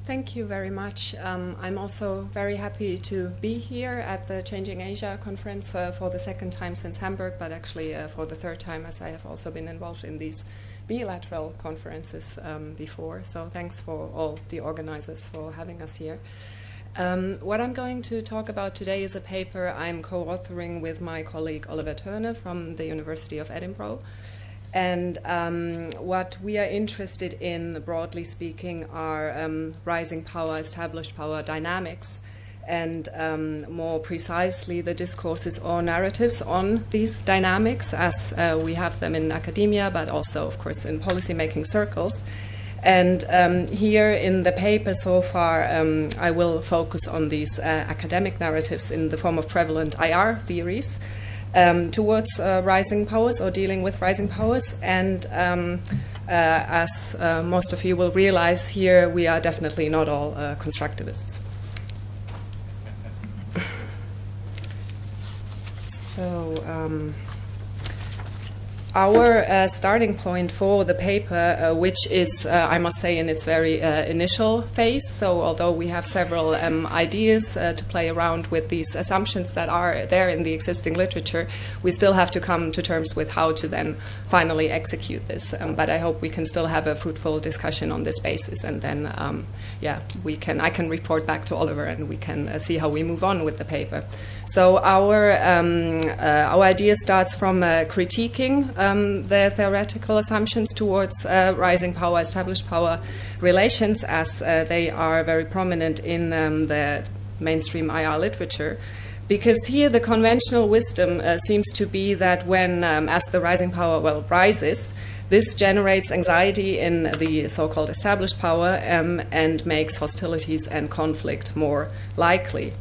Thank you very much. I'm also very happy to be here at the Changing Asia conference for the second time since Hamburg, but actually for the third time, as I have also been involved in these bilateral conferences before. So thanks for all the organizers for having us here. What I'm going to talk about today is a paper I'm co-authoring with my colleague Oliver Turner from the University of Edinburgh. And what we are interested in, broadly speaking, are rising power, established power dynamics, and more precisely the discourses or narratives on these dynamics as we have them in academia, but also, of course, in policymaking circles. And here in the paper so far, I will focus on these academic narratives in the form of prevalent IR theories towards rising powers or dealing with rising powers. And as most of you will realize here, we are definitely not all constructivists. So our starting point for the paper, which is, I must say, in its very initial phase. So although we have several ideas to play around with these assumptions that are there in the existing literature, we still have to come to terms with how to then finally execute this. But I hope we can still have a fruitful discussion on this basis, and then, I can report back to Oliver, and we can see how we move on with the paper. So our idea starts from critiquing the theoretical assumptions towards rising power, established power relations, as they are very prominent in the mainstream IR literature. Because here the conventional wisdom seems to be that when, as the rising power rises, this generates anxiety in the so-called established power and makes hostilities and conflict more likely.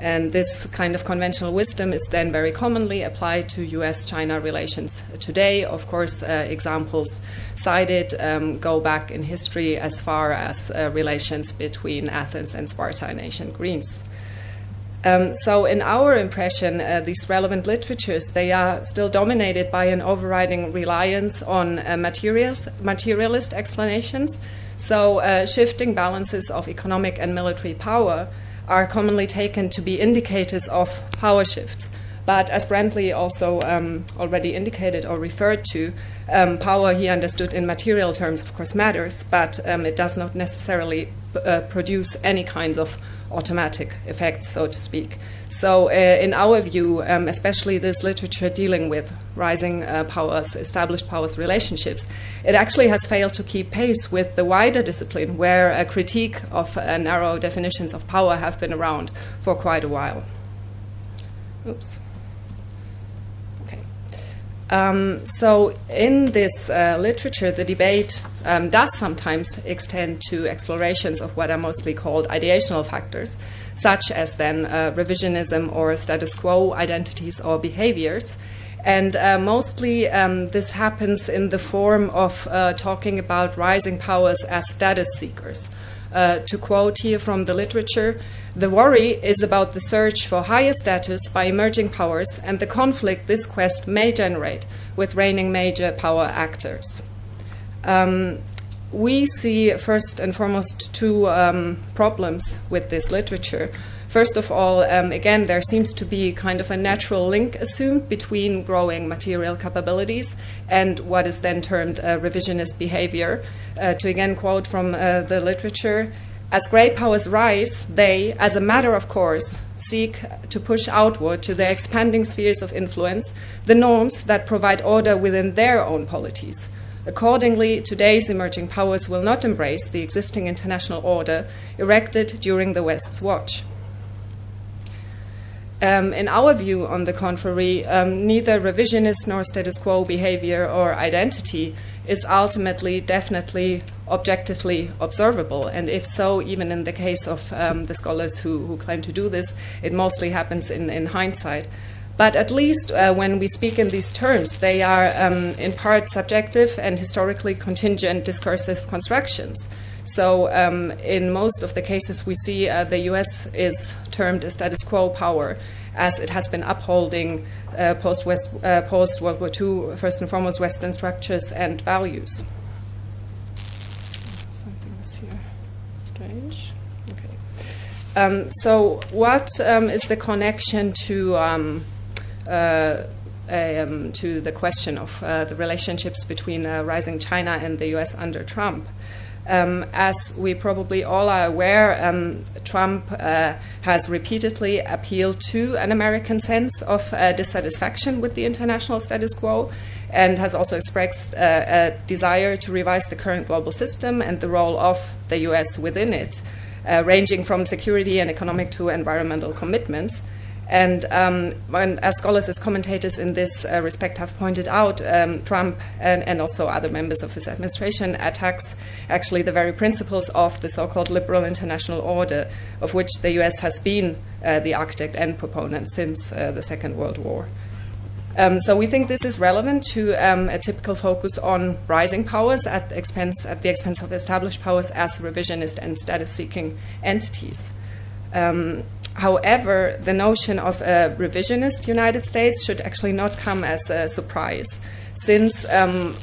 And this kind of conventional wisdom is then very commonly applied to US-China relations today. Of course, examples cited go back in history as far as relations between Athens and Sparta in ancient Greece. So in our impression, these relevant literatures, they are still dominated by an overriding reliance on materialist explanations. So shifting balances of economic and military power are commonly taken to be indicators of power shifts. But as Brantley also already indicated or referred to, power here understood in material terms, of course, matters, but it does not necessarily produce any kinds of automatic effects, so to speak. So in our view, especially this literature dealing with rising powers, established powers relationships, it actually has failed to keep pace with the wider discipline, where a critique of narrow definitions of power have been around for quite a while. Oops. So in this literature, the debate does sometimes extend to explorations of what are mostly called ideational factors, such as then revisionism or status quo identities or behaviors. And mostly this happens in the form of talking about rising powers as status seekers. To quote here from the literature, the worry is about the search for higher status by emerging powers and the conflict this quest may generate with reigning major power actors. We see first and foremost two problems with this literature. First of all, again, there seems to be kind of a natural link assumed between growing material capabilities and what is then termed revisionist behavior. To again quote from the literature, as great powers rise, they, as a matter of course, seek to push outward to their expanding spheres of influence the norms that provide order within their own polities. Accordingly, today's emerging powers will not embrace the existing international order erected during the West's watch. In our view, on the contrary, neither revisionist nor status quo behavior or identity is ultimately, definitely, objectively observable. And if so, even in the case of the scholars who claim to do this, it mostly happens in hindsight. But at least when we speak in these terms, they are in part subjective and historically contingent discursive constructions. So in most of the cases we see the US is termed a status quo power, as it has been upholding post-World War II, first and foremost, Western structures and values. Something is here strange. So what is the connection to the question of the relationships between rising China and the US under Trump? As we probably all are aware, Trump has repeatedly appealed to an American sense of dissatisfaction with the international status quo, and has also expressed a desire to revise the current global system and the role of the US within it, ranging from security and economic to environmental commitments. And as scholars, as commentators in this respect have pointed out, Trump and also other members of his administration attacks actually the very principles of the so-called liberal international order, of which the US has been the architect and proponent since the Second World War. So we think this is relevant to a typical focus on rising powers at the expense of established powers as revisionist and status-seeking entities. However, the notion of a revisionist United States should actually not come as a surprise, since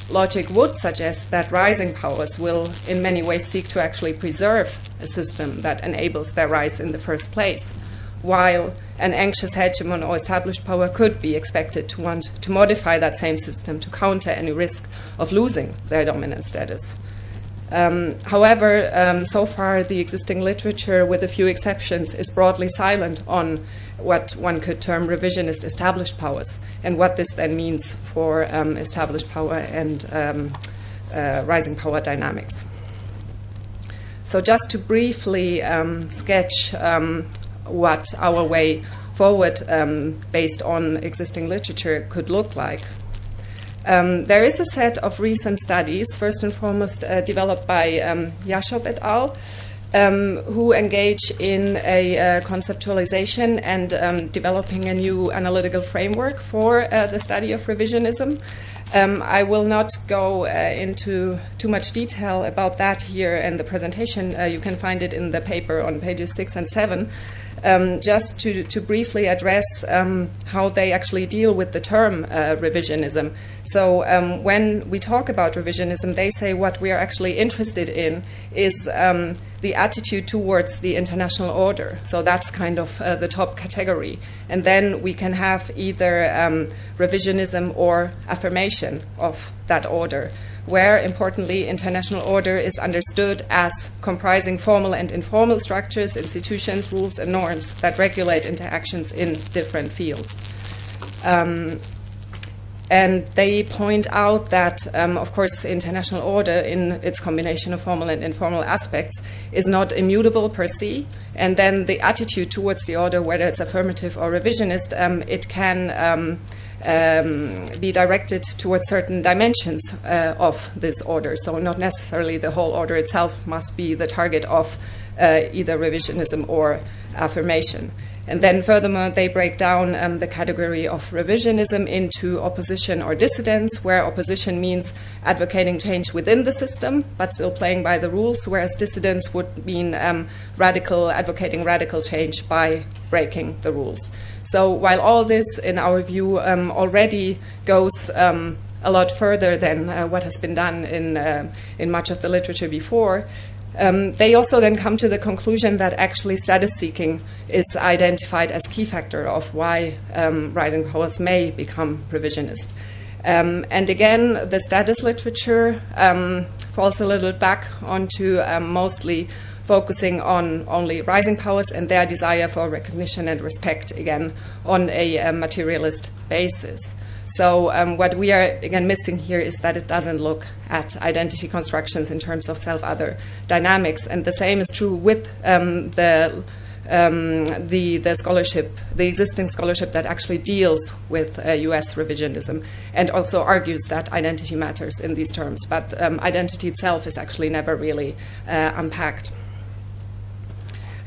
logic would suggest that rising powers will in many ways seek to actually preserve a system that enables their rise in the first place, while an anxious hegemon or established power could be expected to want to modify that same system to counter any risk of losing their dominant status. However, so far the existing literature, with a few exceptions, is broadly silent on what one could term revisionist established powers and what this then means for established power and rising power dynamics. So just to briefly sketch what our way forward based on existing literature could look like. There is a set of recent studies, first and foremost developed by Yashov et al., who engage in a conceptualization and developing a new analytical framework for the study of revisionism. I will not go into too much detail about that here in the presentation. You can find it in the paper on pages 6 and 7. Just to briefly address how they actually deal with the term revisionism. So when we talk about revisionism, they say what we are actually interested in is the attitude towards the international order. So that's kind of the top category. And then we can have either revisionism or affirmation of that order, where, importantly, international order is understood as comprising formal and informal structures, institutions, rules, and norms that regulate interactions in different fields. And they point out that, of course, international order in its combination of formal and informal aspects is not immutable per se, and then the attitude towards the order, whether it's affirmative or revisionist, it can be directed towards certain dimensions of this order. So not necessarily the whole order itself must be the target of either revisionism or affirmation. And then furthermore, they break down the category of revisionism into opposition or dissidence, where opposition means advocating change within the system, but still playing by the rules, whereas dissidence would mean advocating radical change by breaking the rules. So while all this, in our view, already goes a lot further than what has been done in much of the literature before, they also then come to the conclusion that actually status-seeking is identified as key factor of why rising powers may become revisionist. And again, the status literature falls a little bit back onto mostly focusing on only rising powers and their desire for recognition and respect, again, on a materialist basis. So what we are, again, missing here is that it doesn't look at identity constructions in terms of self-other dynamics. And the same is true with the scholarship, the existing scholarship that actually deals with US revisionism and also argues that identity matters in these terms. But identity itself is actually never really unpacked.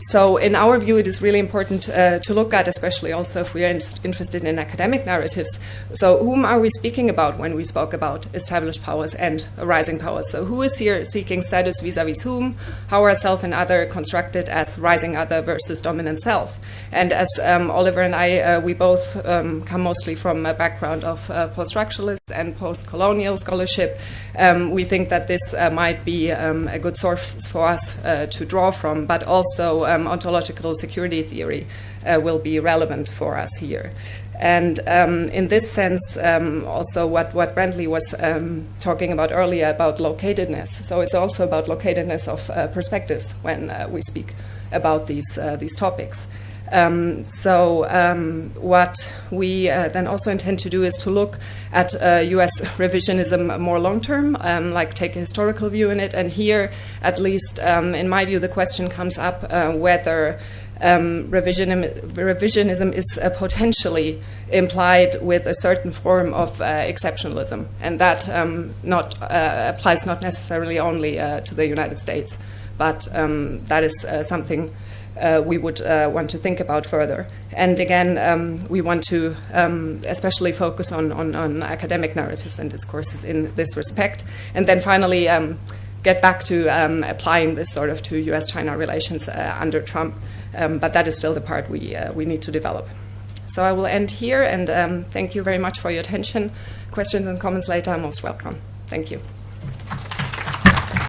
So in our view, it is really important to look at, especially also if we are interested in academic narratives. So whom are we speaking about when we spoke about established powers and rising powers? So who is here seeking status vis-a-vis whom? How are self and other constructed as rising other versus dominant self? And as Oliver and I, we both come mostly from a background of post-structuralist and post-colonial scholarship. We think that this might be a good source for us to draw from, but also ontological security theory will be relevant for us here. And in this sense, also what Brantley was talking about earlier about locatedness. So it's also about locatedness of perspectives when we speak about these topics. What we then also intend to do is to look at US revisionism more long term, like take a historical view in it. And here, at least in my view, the question comes up whether revisionism is potentially implied with a certain form of exceptionalism, and that applies not necessarily only to the United States, but that is something we would want to think about further. And again, we want to especially focus on academic narratives and discourses in this respect. And then finally, get back to applying this sort of to US-China relations under Trump. But that is still the part we need to develop. So I will end here, and thank you very much for your attention. Questions and comments later are most welcome. Thank you.